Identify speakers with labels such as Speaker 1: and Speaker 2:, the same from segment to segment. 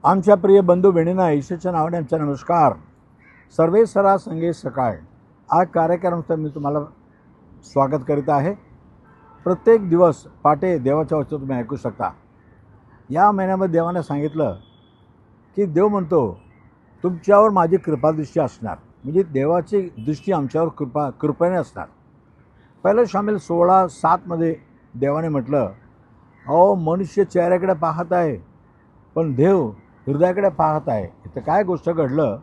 Speaker 1: आमच्या प्रिय बंधू बहिणींना ईश्वरच्या नावाने आमचा नमस्कार. सर्वे सरा संगे सकाळ हा कार्यक्रमाचं मी तुम्हाला स्वागत करीत आहे. प्रत्येक दिवस पाटे देवाच्या वचन तुम्ही ऐकू शकता. या महिन्यामध्ये देवाने सांगितलं की देव म्हणतो तुमच्यावर माझी कृपादृष्टी असणार, म्हणजे देवाची दृष्टी आमच्यावर कृपेने असणार. पहिलं शामिल 16:7 देवाने म्हटलं, अहो मनुष्य चेहऱ्याकडे पाहत आहे पण देव हृदयाकडे पाहत आहे. इथं काय गोष्ट घडलं,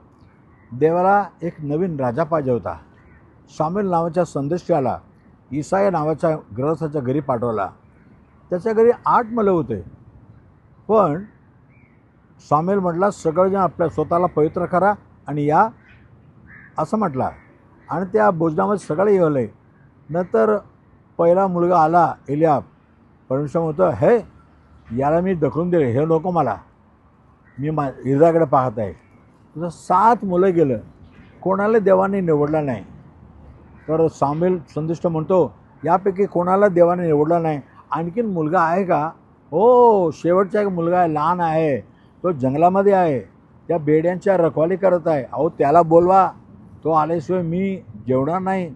Speaker 1: देवाला एक नवीन राजा पाहिजे होता. शामिल नावाच्या संदेशाला ईसाया नावाच्या ग्रहस्थाच्या घरी पाठवला. त्याच्या घरी 8 मुलं होते, पण शामिल म्हटला सगळेजण आपल्या स्वतःला पवित्र करा आणि या असं म्हटला. आणि त्या भोजनामध्ये सगळे येवले. नंतर पहिला मुलगा आला एलियाब. परमेश्वर म्हणतो, हे याला मी ढकलून दिले, हे नको मला, मी हृदयाकडे पाहत आहे. तुझं 7 मुलं गेलं, कोणाला देवाने निवडला नाही. तर सामुएल संदेष्ट म्हणतो, यापैकी कोणाला देवाने निवडला नाही, आणखीन मुलगा आहे का? हो, शेवटचा एक मुलगा आहे, लहान आहे, तो जंगलामध्ये आहे, त्या बेड्यांच्या रखवाली करत आहे. अहो त्याला बोलवा, तो आल्याशिवाय मी जेवणार नाही.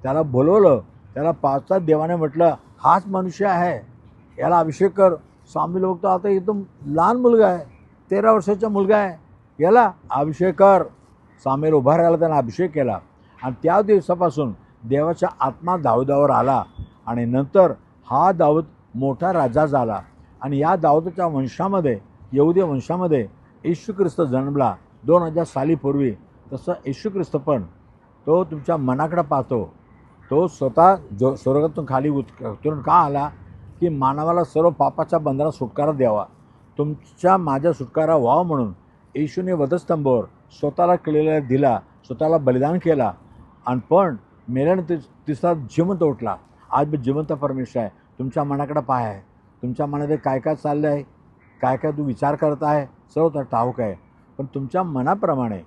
Speaker 1: त्याला बोलवलं. त्याला 5 देवाने म्हटलं, हाच मनुष्य आहे, याला अभिषेक कर. सामुएल बघतो, आता एकदम लहान मुलगा आहे, 13 वर्षाचा मुलगा आहे, याला अभिषेक कर. सामुएल उभा राहिला, त्यानं अभिषेक केला. आणि त्या दिवसापासून देवाचा आत्मा दाऊदावर आला आणि नंतर हा दाऊद मोठा राजा झाला. आणि या दाऊदच्या वंशामध्ये, यहुदी वंशामध्ये येशू ख्रिस्त जन्मला 2000 सालीपूर्वी. तसं येशू ख्रिस्त पण तो तुमच्या मनाकडे पाहतो. तो स्वतः स्वर्गातून खाली उतरून का आला, की मानवाला सर्व पापाच्या बंधनात सुटकारा द्यावा, तुमच्या माझ्या सुटकारा व्हावा म्हणून येशूने वधस्तंभावर स्वतःला केलेला दिला, स्वतःला बलिदान केला. आणि पण मेल्याने तिसरा जिवंत उठला. आज मी जिवंत परमेश्वर आहे. तुमच्या मनाकडे पाय आहे, तुमच्या मनामध्ये काय काय चाललं आहे, काय काय तू विचार करत आहे, सर्व तर ठाऊक आहे. पण तुमच्या मनाप्रमाणे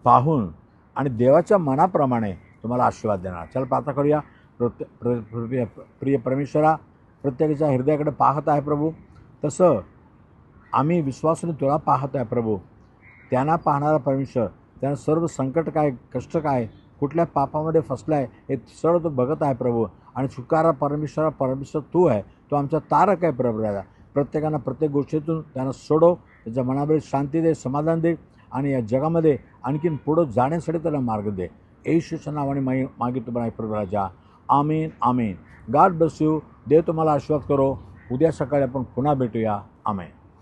Speaker 1: पाहून आणि देवाच्या मनाप्रमाणे तुम्हाला आशीर्वाद देणार. चल प्रार्थना करूया. प्रिय परमेश्वरा, प्रत्येकाच्या हृदयाकडे पाहत आहे प्रभू, तसं आम्ही विश्वासाने तुला पाहत आहे प्रभू. त्यांना पाहणारा परमेश्वर, त्यांना सर्व संकट काय, कष्ट काय, कुठल्या पापामध्ये फसला आहे, हे सर्व तो बघत आहे प्रभू. आणि सुटकारा परमेश्वर तू आहे, तो आमचा तारक आहे प्रभू. राजा प्रत्येकानं प्रत्येक गोष्टीतून त्यांना सोडव, त्याच्या मनामध्ये शांती दे, समाधान दे आणि या जगामध्ये आणखीन पुढं जाण्यासाठी त्याला मार्ग दे. येशूच्या नावाने मागितो पण आहे प्रभू राजा. आमीन आमीन. God bless you. देव तुम्हाला आशीर्वाद करो. उद्या सकाळी आपण पुन्हा भेटूया. आमेन.